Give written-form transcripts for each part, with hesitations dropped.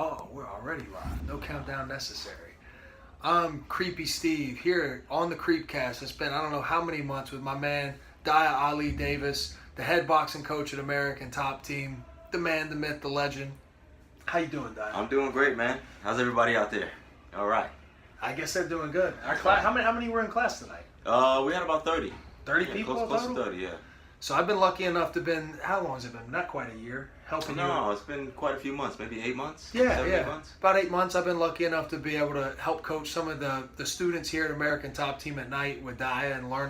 Oh, we're already live. No countdown necessary. I'm Creepy Steve here on the Creepcast. It's been I don't know how many months with my man Dyah Ali Davis, the head boxing coach at American Top Team, the man, the myth, the legend. How you doing, Dyah? I'm doing great, man. How's everybody out there? All right. I guess they're doing good. Our class. How many were in class tonight? We had about 30. 30 people close total? to 30, yeah. So I've been lucky enough to been. How long has it been? Not quite a year. Helping you. No, it's been quite a few months. Maybe 8 months. Yeah, 7, yeah. 8 months. About 8 months. I've been lucky enough to be able to help coach some of the students here at American Top Team at night with Dyah and learn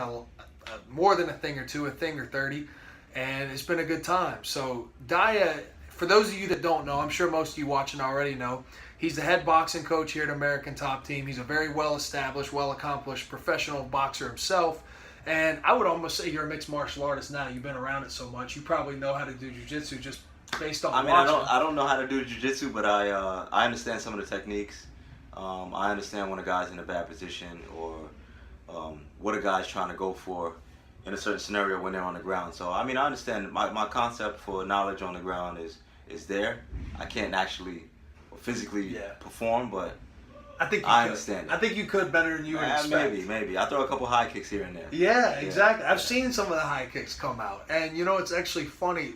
more than a thing or 30. And it's been a good time. So Dyah, for those of you that don't know, I'm sure most of you watching already know, he's the head boxing coach here at American Top Team. He's a very well-established, well-accomplished professional boxer himself. And I would almost say you're a mixed martial artist now. You've been around it so much. You probably know how to do jiu-jitsu just based on watching. I don't know how to do jiu-jitsu, but I understand some of the techniques. I understand when a guy's in a bad position or what a guy's trying to go for in a certain scenario when they're on the ground. So, I understand my concept for knowledge on the ground is there. I can't actually physically perform, but I think I understand it. I think you could better than you would expect. Maybe. I throw a couple high kicks here and there. Yeah, exactly. I've seen some of the high kicks come out. And you know, it's actually funny.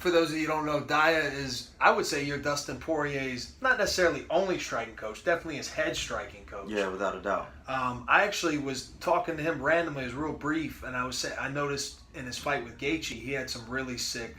For those of you who don't know, Dyah is, I would say, you're Dustin Poirier's, not necessarily only striking coach, definitely his head striking coach. Yeah, without a doubt. I actually was talking to him randomly. It was real brief. And I noticed in his fight with Gaethje, he had some really sick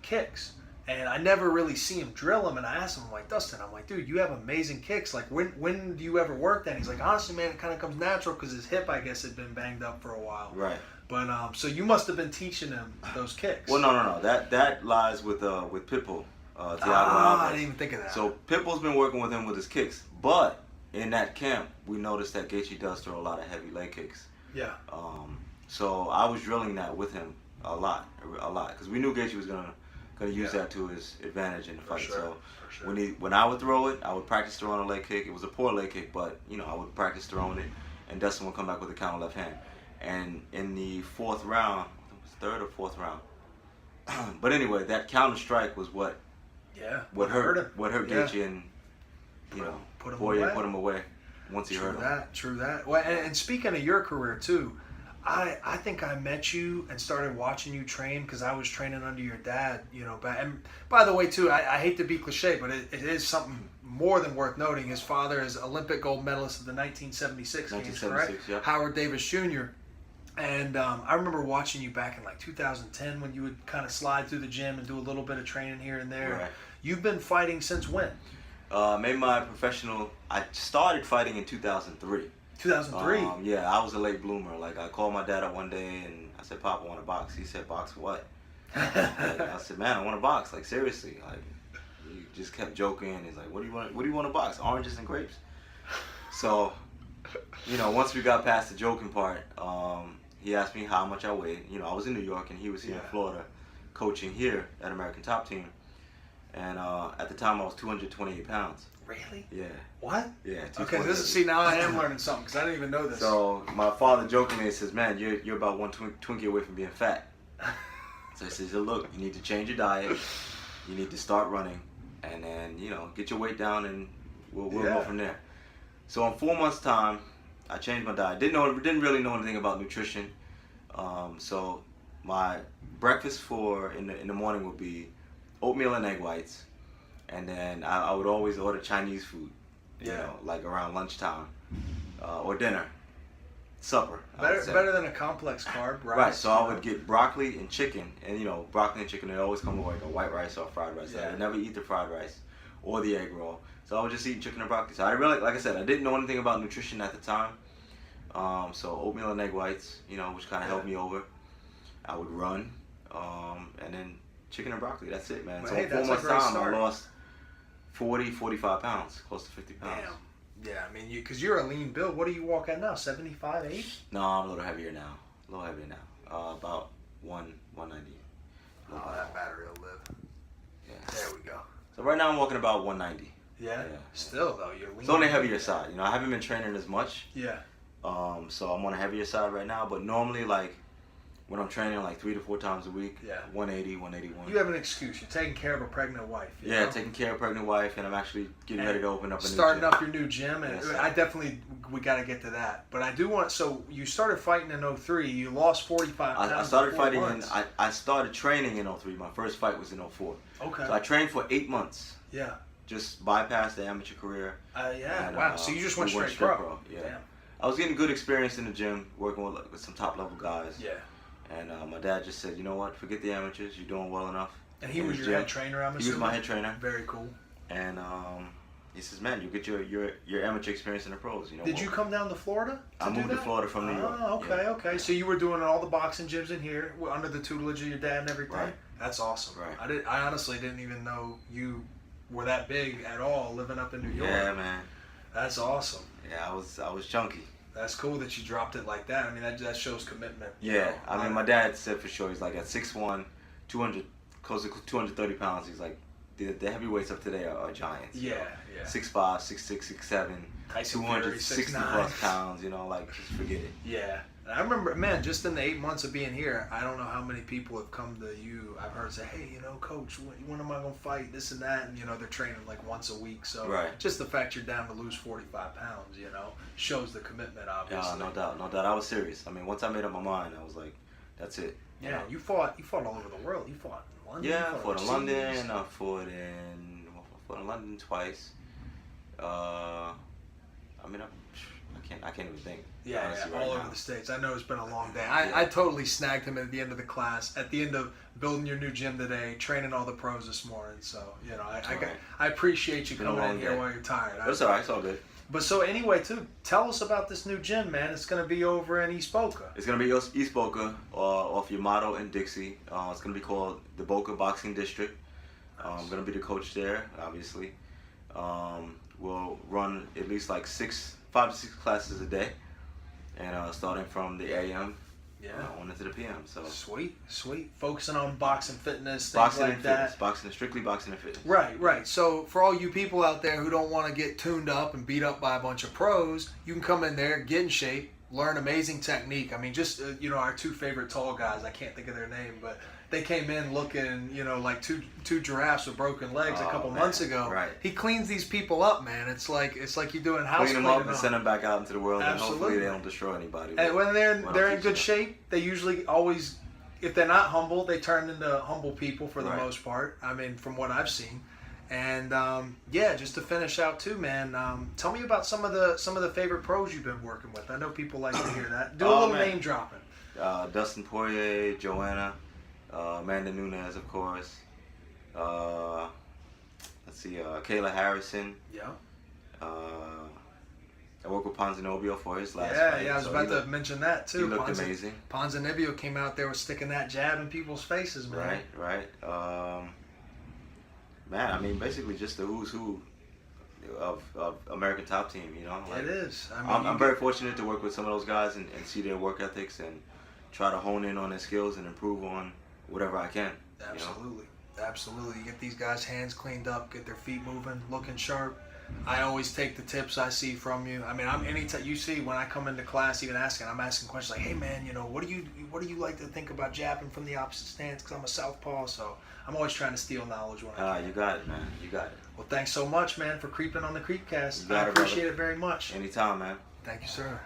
kicks. And I never really see him drill him. And I asked him, I'm like, Dustin, dude, you have amazing kicks. Like, when do you ever work that? And he's like, honestly, man, it kind of comes natural because his hip, I guess, had been banged up for a while. Right. But so you must have been teaching him those kicks. Well, no. That lies with Pitbull. Dyah I didn't even think of that. So Pitbull's been working with him with his kicks. But in that camp, we noticed that Gaethje does throw a lot of heavy leg kicks. Yeah. So I was drilling that with him a lot, because we knew Gaethje was gonna use that to his advantage in the fight. Sure. When I would throw it, I would practice throwing a leg kick. It was a poor leg kick, but I would practice throwing it, and Dustin would come back with a counter left hand. And in the fourth round, it was third or fourth round. But anyway, that counter strike was what hurt Gaethje, and Poirier put him away once he hurt him. True that. Well, and speaking of your career too, I think I met you and started watching you train because I was training under your dad, And by the way, too, I hate to be cliche, but it is something more than worth noting. His father is Olympic gold medalist of the 1976 Games, correct? Yep. Howard Davis Jr. And I remember watching you back in like 2010 when you would kind of slide through the gym and do a little bit of training here and there. Right. You've been fighting since when? Made my professional. I started fighting in 2003. 2003? Yeah, I was a late bloomer. Like, I called my dad up one day and I said, Pop, I want to box. He said, box what? I said, man, I want to box. Like, seriously. Like, he just kept joking. He's like, what do you want to box? Oranges and grapes? So, once we got past the joking part, he asked me how much I weighed. I was in New York and he was here in Florida coaching here at American Top Team. And at the time, I was 228 pounds. Really? Yeah. What? Yeah. Okay, now I am learning something because I didn't even know this. So my father jokingly says, man, you're about one Twinkie away from being fat. So he says, look, you need to change your diet. You need to start running. And then, get your weight down and we'll go from there. So in 4 months' time, I changed my diet. Didn't really know anything about nutrition. So my breakfast in the morning would be oatmeal and egg whites. And then I would always order Chinese food, like around lunchtime or dinner, supper. Better than a complex carb, right? Right, so I would get broccoli and chicken. And, broccoli and chicken, they always come with like a white rice or fried rice. I would never eat the fried rice or the egg roll. So I would just eat chicken and broccoli. So I really, like I said, I didn't know anything about nutrition at the time. So oatmeal and egg whites, which kind of helped me over. I would run, and then chicken and broccoli. That's it, man. So in 4 months' time, I lost 45 pounds, close to 50 pounds. Damn. Yeah, because you're a lean build. What do you walk at now? 75, 8? No, I'm a little heavier now. About 190. Oh, that battery will live. Yeah. There we go. So right now I'm walking about 190. Yeah. Still though, you're lean. It's on the heavier side. I haven't been training as much. Yeah. So I'm on the heavier side right now. But normally, like, when I'm training like 3 to 4 times a week, Yeah. 180, 181. You have an excuse. You're taking care of a pregnant wife. You Yeah, know? taking care of a pregnant wife, and I'm actually getting ready to open up a new starting gym. up your new gym, and Yes, we got to get to that. But I do want. So you started fighting in 03. You lost 45 pounds. I started in 4 fighting months. I started training in 03. My first fight was in 04. Okay. So I trained for 8 months. Yeah. Just bypassed the amateur career. Yeah. And, Wow. So you just went straight pro. Yeah. Damn. I was getting good experience in the gym, working with some top level guys. Yeah. And my dad just said, you know what, forget the amateurs. You're doing well enough. And he was your head trainer, I'm assuming? He was my head trainer. Very cool. And he says, man, you get your amateur experience in the pros. You know. Did you come down to Florida? I moved to Florida from New York. Oh, okay, okay. So you were doing all the boxing gyms in here under the tutelage of your dad and everything? Right. That's awesome. Right. I honestly didn't even know you were that big at all living up in New York. Yeah, man. That's awesome. Yeah, I was chunky. That's cool that you dropped it like that. I mean, that shows commitment. Yeah, I mean, my dad said for sure, he's like at 6'1", 200, close to 230 pounds. He's like, the heavyweights of today are giants. Yeah, yeah. 6'5", 6'6", 6'7", Tyson 260 Fury, 6'9". plus pounds. You know, like just forget it. Yeah. I remember, man, just in the 8 months of being here, I don't know how many people have come to you. I've heard say, hey, coach, when am I going to fight, this and that? And, they're training like once a week. So just the fact you're down to lose 45 pounds, shows the commitment, obviously. Yeah, no doubt. I was serious. I mean, once I made up my mind, I was like, that's it. Yeah, you fought all over the world. You fought in London. Yeah, I fought in London. I fought in London twice. I can't even think. Yeah, honestly, all over the States. I know it's been a long day. I totally snagged him at the end of the class, at the end of building your new gym today, training all the pros this morning. So, I appreciate you coming in here while you're tired. It's all right. It's all good. But so anyway, too, tell us about this new gym, man. It's going to be over in East Boca. It's going to be East Boca, off Yamato and Dixie. It's going to be called the Boca Boxing District. Nice. I'm going to be the coach there, obviously. We'll run at least like 5 to 6 classes a day, and starting from the AM on into the PM. So sweet. Focusing on boxing, fitness, things boxing like and that. Fitness, strictly boxing and fitness. Right. So for all you people out there who don't want to get tuned up and beat up by a bunch of pros, you can come in there, get in shape, learn amazing technique. I mean, just our 2 favorite tall guys. I can't think of their name, but they came in looking, like two giraffes with broken legs a couple months ago. Right. He cleans these people up, man. It's like you're doing house clean them up and send them back out into the world, and hopefully they don't destroy anybody. And when they're in good shape, they usually always, if they're not humble, they turn into humble people for the most part. I mean, from what I've seen. And just to finish out too, man. Tell me about some of the favorite pros you've been working with. I know people like to hear that. Do a little name dropping. Dustin Poirier, Joanna. Amanda Nunes, of course. Let's see, Kayla Harrison. Yeah. I worked with Ponzinibbio for his last fight. Yeah, I was about to mention that too. He looked amazing. Ponzinibbio came out there with sticking that jab in people's faces, man. Right. Man, I mean, basically just the who's who of American top team, Like, it is. I'm very fortunate to work with some of those guys and see their work ethics and try to hone in on their skills and improve on whatever I can. Absolutely. You get these guys' hands cleaned up, get their feet moving, looking sharp. I always take the tips I see from you. I mean, anytime you see when I come into class, I'm asking questions like, "Hey, man, what do you like to think about jabbing from the opposite stance?" Because I'm a southpaw, so I'm always trying to steal knowledge when I can. You got it, man. You got it. Well, thanks so much, man, for creeping on the Creepcast. You got I appreciate it very much. Anytime, man. Thank you, sir.